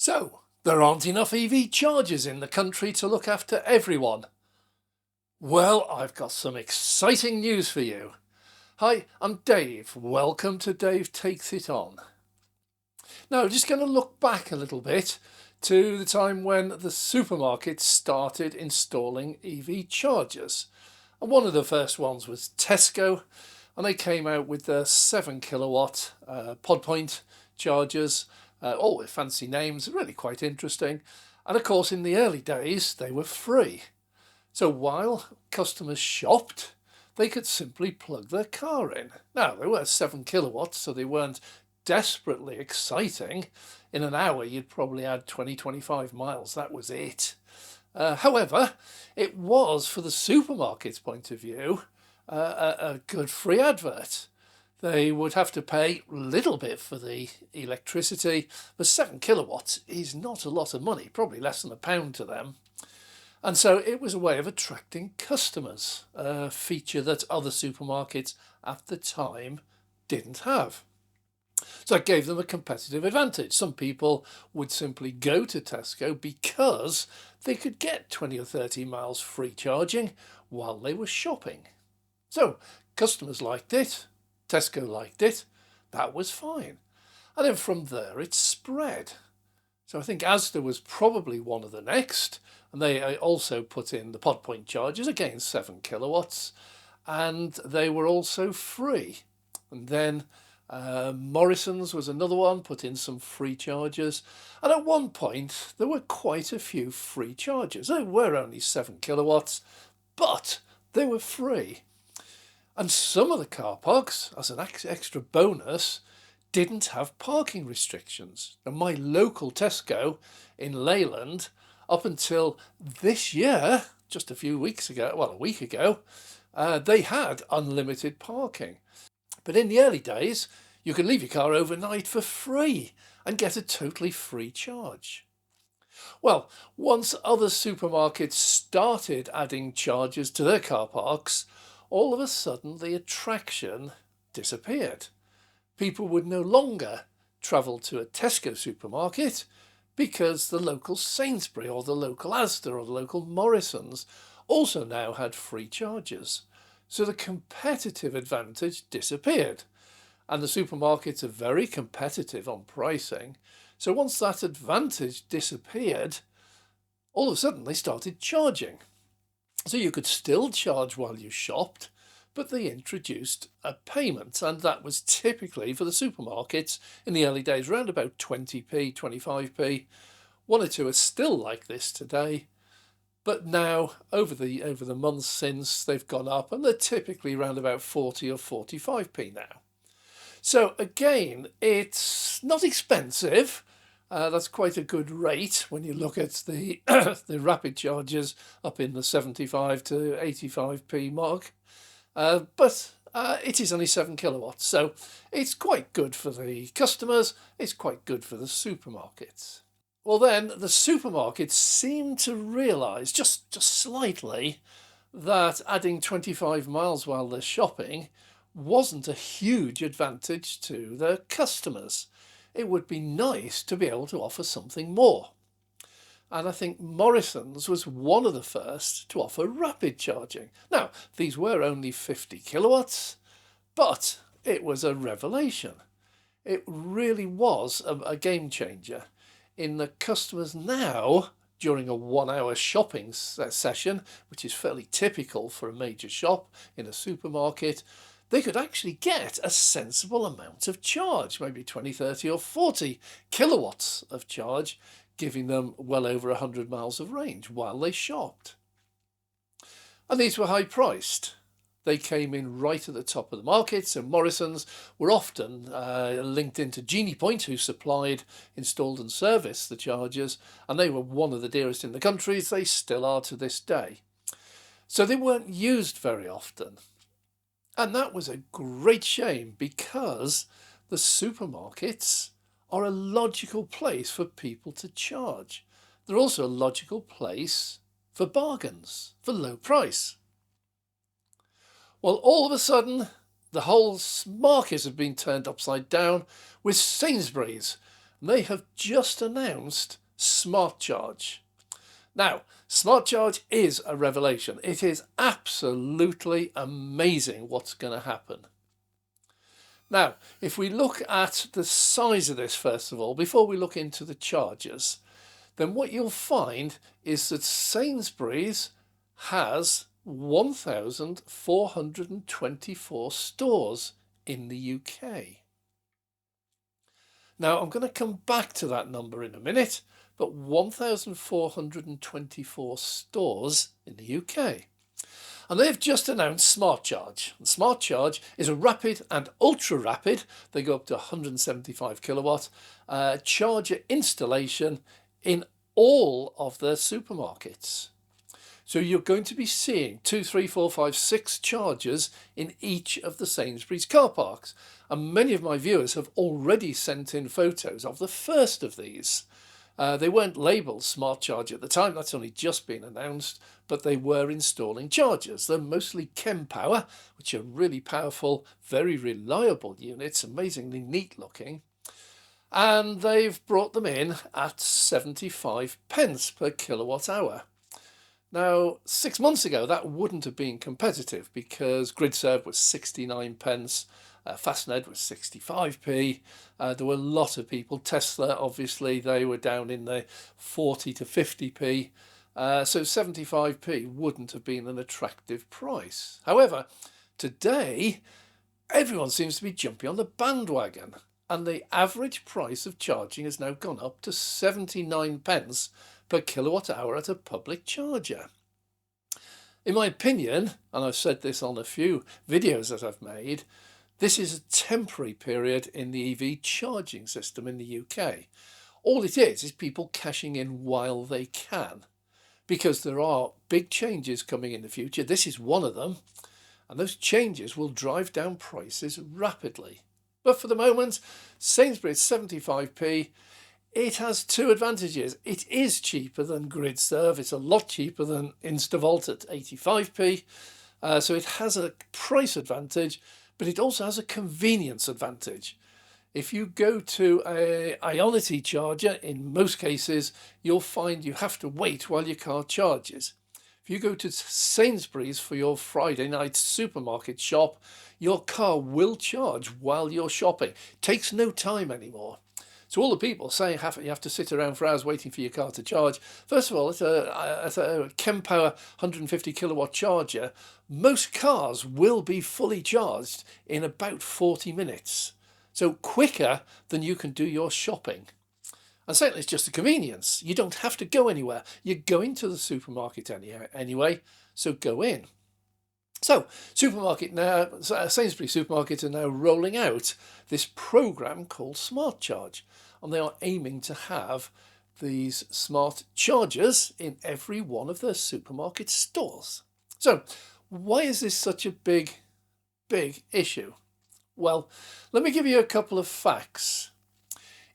So, there aren't enough EV chargers in the country to look after everyone. Well, I've got some exciting news for you. Hi, I'm Dave. Welcome to Dave Takes It On. Now, just going to look back a little bit to the time when the supermarkets started installing EV chargers. And one of the first ones was Tesco, and they came out with the 7 kilowatt pod point chargers, all with fancy names, really quite interesting. And of course, in the early days, they were free. So while customers shopped, they could simply plug their car in. Now, they were 7 kilowatts, so they weren't desperately exciting. In an hour, you'd probably add 20-25 miles. That was it. However, it was, for the supermarket's point of view, a good free advert. They would have to pay a little bit for the electricity, but 7 kilowatts is not a lot of money, probably less than £1 to them. And so it was a way of attracting customers, a feature that other supermarkets at the time didn't have. So it gave them a competitive advantage. Some people would simply go to Tesco because they could get 20 or 30 miles free charging while they were shopping. So customers liked it, Tesco liked it, that was fine. And then from there it spread. So I think Asda was probably one of the next, and they also put in the pod point chargers, again 7 kilowatts, and they were also free. And then Morrison's was another one, put in some free chargers. And at one point, there were quite a few free chargers. They were only 7 kilowatts, but they were free. And some of the car parks, as an extra bonus, didn't have parking restrictions. Now, my local Tesco in Leyland, up until this year, just a few weeks ago, well, a week ago, they had unlimited parking. But in the early days, you could leave your car overnight for free and get a totally free charge. Well, once other supermarkets started adding chargers to their car parks, all of a sudden the attraction disappeared. People would no longer travel to a Tesco supermarket because the local Sainsbury or the local Asda or the local Morrison's also now had free chargers. So the competitive advantage disappeared. And the supermarkets are very competitive on pricing. So once that advantage disappeared, all of a sudden they started charging. So you could still charge while you shopped, but they introduced a payment, and that was typically for the supermarkets in the early days around about 20p, 25p. One or two are still like this today, but now over the months since, they've gone up, and they're typically around about 40 or 45p now. So again, it's not expensive. That's quite a good rate when you look at the the rapid chargers up in the 75 to 85p mark. But it is only 7 kilowatts, so it's quite good for the customers, it's quite good for the supermarkets. Well then, the supermarkets seem to realise, just slightly, that adding 25 miles while they're shopping wasn't a huge advantage to their customers. It would be nice to be able to offer something more. And I think Morrison's was one of the first to offer rapid charging. Now, these were only 50 kilowatts, but it was a revelation. It really was a game changer in that customers now, during a 1-hour shopping session, which is fairly typical for a major shop in a supermarket, they could actually get a sensible amount of charge, maybe 20, 30 or 40 kilowatts of charge, giving them well over 100 miles of range while they shopped. And these were high priced. They came in right at the top of the market, so Morrison's were often linked into Genie Point, who supplied, installed and serviced the chargers, and they were one of the dearest in the country. They still are to this day. So they weren't used very often. And that was a great shame, because the supermarkets are a logical place for people to charge. They're also a logical place for bargains, for low price. Well, all of a sudden, the whole market had been turned upside down with Sainsbury's. and they have just announced Smart Charge. Now, Smart Charge is a revelation. It is absolutely amazing what's going to happen. Now, if we look at the size of this first of all, before we look into the chargers, then what you'll find is that Sainsbury's has 1,424 stores in the UK. Now, I'm going to come back to that number in a minute, but 1,424 stores in the UK. And they've just announced Smart Charge. And Smart Charge is a rapid and ultra rapid, they go up to 175 kilowatt, charger installation in all of their supermarkets. So you're going to be seeing 2, 3, 4, 5, 6 chargers in each of the Sainsbury's car parks. And many of my viewers have already sent in photos of the first of these. They weren't labelled Smart Charge at the time, that's only just been announced, but they were installing chargers. They're mostly Kenn power, which are really powerful, very reliable units, amazingly neat looking. And they've brought them in at 75 pence per kilowatt hour. Now, 6 months ago, that wouldn't have been competitive because GridServe was 69 pence, Fastned was 65p. There were a lot of people. Tesla, obviously, they were down in the 40 to 50p. So 75p wouldn't have been an attractive price. However, today, everyone seems to be jumping on the bandwagon. And the average price of charging has now gone up to 79 pence per kilowatt hour at a public charger. In my opinion, and I've said this on a few videos that I've made, this is a temporary period in the EV charging system in the UK. All it is people cashing in while they can, because there are big changes coming in the future. This is one of them, and those changes will drive down prices rapidly. But for the moment, Sainsbury's 75p. It has two advantages. It is cheaper than GridServe. It's a lot cheaper than InstaVolt at 85p. So it has a price advantage, but it also has a convenience advantage. If you go to a Ionity charger, in most cases, you'll find you have to wait while your car charges. If you go to Sainsbury's for your Friday night supermarket shop, your car will charge while you're shopping. It takes no time anymore. So all the people saying you have to sit around for hours waiting for your car to charge. First of all, it's a Kenn Power 150 kilowatt charger. Most cars will be fully charged in about 40 minutes. So quicker than you can do your shopping. And certainly it's just a convenience. You don't have to go anywhere. You're going to the supermarket anyway, so go in. So Sainsbury's supermarkets are now rolling out this program called Smart Charge, and they are aiming to have these smart chargers in every one of their supermarket stores. So why is this such a big issue? Well, let me give you a couple of facts.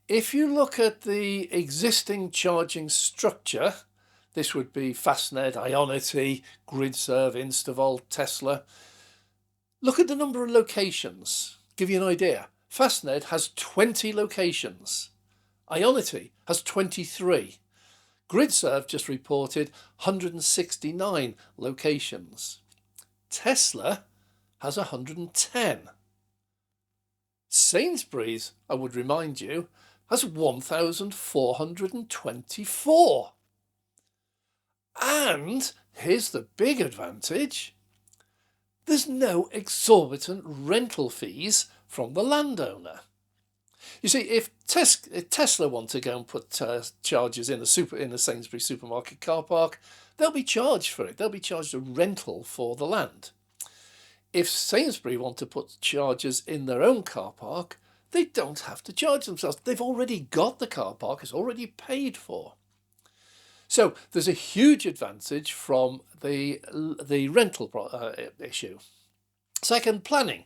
If you look at the existing charging structure, this would be Fastned, Ionity, GridServe, InstaVolt, Tesla. Look at the number of locations. Give you an idea. Fastned has 20 locations. Ionity has 23. GridServe just reported 169 locations. Tesla has 110. Sainsbury's, I would remind you, has 1,424. And here's the big advantage. There's no exorbitant rental fees from the landowner. You see, if Tesla want to go and put chargers in the Sainsbury supermarket car park, they'll be charged for it. They'll be charged a rental for the land. If Sainsbury want to put chargers in their own car park, they don't have to charge themselves. They've already got the car park. It's already paid for. So there's a huge advantage from the rental issue. Second, planning.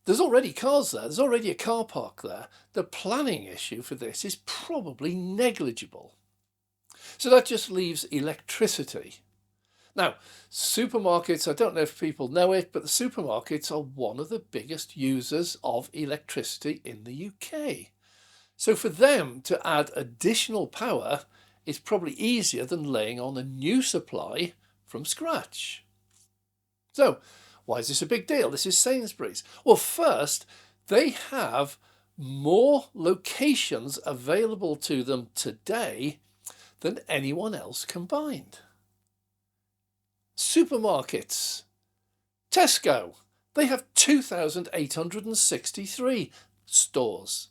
There's already cars there. There's already a car park there. The planning issue for this is probably negligible. So that just leaves electricity. Now, supermarkets, I don't know if people know it, but the supermarkets are one of the biggest users of electricity in the UK. So for them to add additional power is probably easier than laying on a new supply from scratch. So why is this a big deal? This is Sainsbury's. Well, first, they have more locations available to them today than anyone else combined. Supermarkets. Tesco, they have 2,863 stores.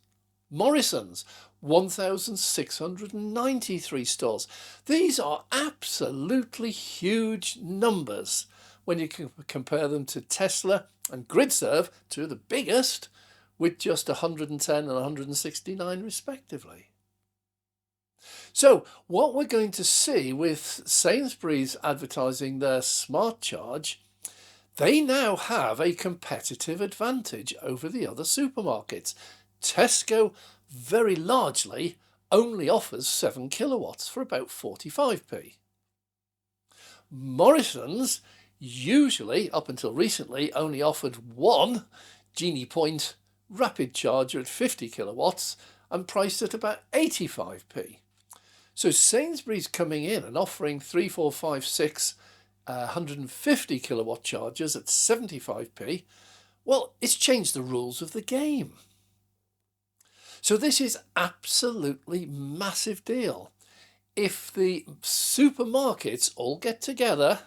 Morrison's, 1,693 stores. These are absolutely huge numbers when you can compare them to Tesla and GridServe, two of the biggest, with just 110 and 169 respectively. So what we're going to see with Sainsbury's advertising their Smart Charge, they now have a competitive advantage over the other supermarkets. Tesco very largely only offers 7 kilowatts for about 45p. Morrison's usually, up until recently, only offered one Genie Point rapid charger at 50 kilowatts and priced at about 85p. So Sainsbury's coming in and offering 3, 4, 5, 6 150 kilowatt chargers at 75p. Well, it's changed the rules of the game. So this is absolutely massive deal. If the supermarkets all get together,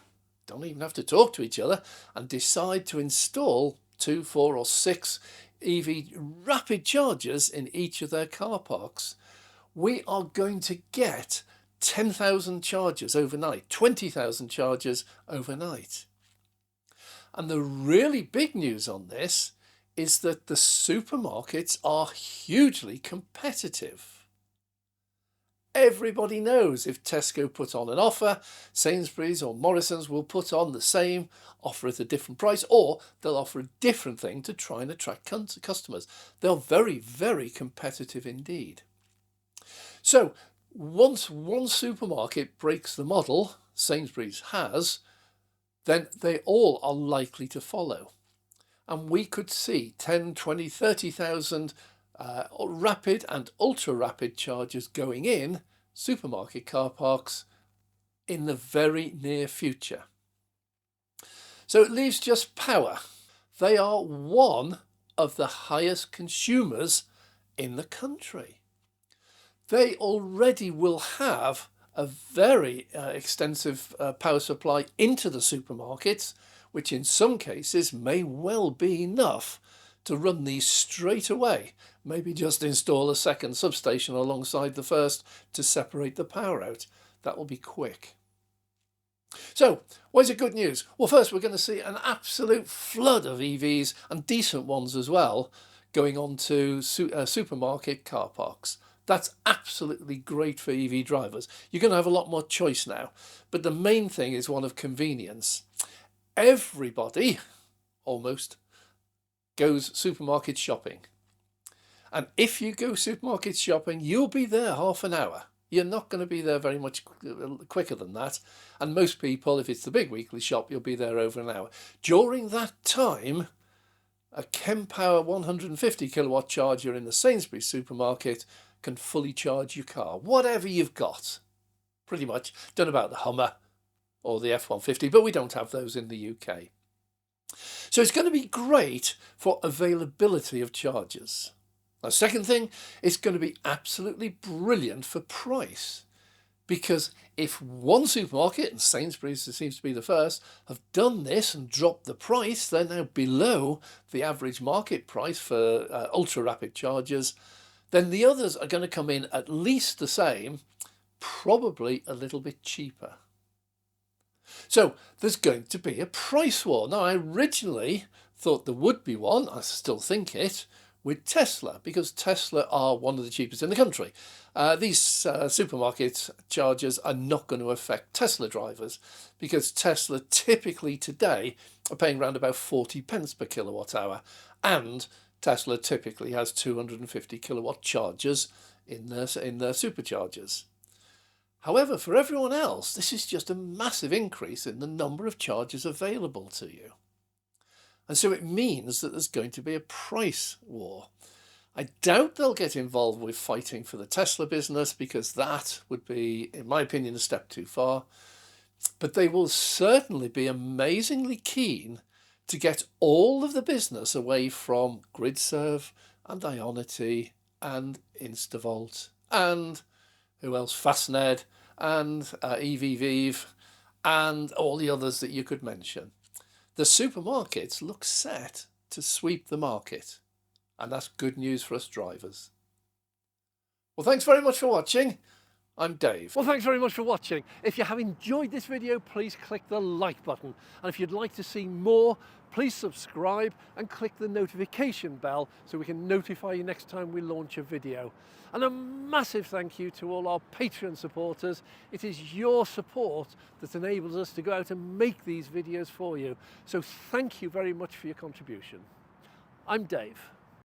don't even have to talk to each other, and decide to install 2, 4 or 6 EV rapid chargers in each of their car parks, we are going to get 10,000 chargers overnight, 20,000 chargers overnight. And the really big news on this is that the supermarkets are hugely competitive. Everybody knows if Tesco put on an offer, Sainsbury's or Morrison's will put on the same offer at a different price, or they'll offer a different thing to try and attract customers. They're very, very competitive indeed. So once one supermarket breaks the model, Sainsbury's has, then they all are likely to follow. And we could see 10, 20, 30,000 rapid and ultra rapid chargers going in supermarket car parks in the very near future. So it leaves just power. They are one of the highest consumers in the country. They already will have a very extensive power supply into the supermarkets, which in some cases may well be enough to run these straight away. Maybe just install a second substation alongside the first to separate the power out. That will be quick. So, why is it good news? Well, first we're going to see an absolute flood of EVs, and decent ones as well, going on to supermarket car parks. That's absolutely great for EV drivers. You're going to have a lot more choice now. But the main thing is one of convenience. Everybody, almost, goes supermarket shopping. And if you go supermarket shopping, you'll be there half an hour. You're not going to be there very much quicker than that. And most people, if it's the big weekly shop, you'll be there over an hour. During that time, a Campbell 150 kilowatt charger in the Sainsbury's supermarket can fully charge your car, whatever you've got. Pretty much. Don't know about the Hummer or the F-150, but we don't have those in the UK. So it's going to be great for availability of chargers. Now, second thing, it's going to be absolutely brilliant for price, because if one supermarket, and Sainsbury's seems to be the first, have done this and dropped the price, they're now below the average market price for ultra-rapid chargers, then the others are going to come in at least the same, probably a little bit cheaper. So there's going to be a price war. Now, I originally thought there would be one, I still think it, with Tesla, because Tesla are one of the cheapest in the country. These supermarket chargers are not going to affect Tesla drivers, because Tesla typically today are paying around about 40 pence per kilowatt hour, and Tesla typically has 250 kilowatt chargers in their superchargers. However, for everyone else, this is just a massive increase in the number of chargers available to you. And so it means that there's going to be a price war. I doubt they'll get involved with fighting for the Tesla business because that would be, in my opinion, a step too far. But they will certainly be amazingly keen to get all of the business away from GridServe and Ionity and Instavolt and who else? Fastned and EVVive and all the others that you could mention. The supermarkets look set to sweep the market, and that's good news for us drivers. Well, thanks very much for watching. I'm Dave. Well, thanks very much for watching. If you have enjoyed this video, please click the like button. And if you'd like to see more, please subscribe and click the notification bell so we can notify you next time we launch a video. And a massive thank you to all our Patreon supporters. It is your support that enables us to go out and make these videos for you. So thank you very much for your contribution. I'm Dave.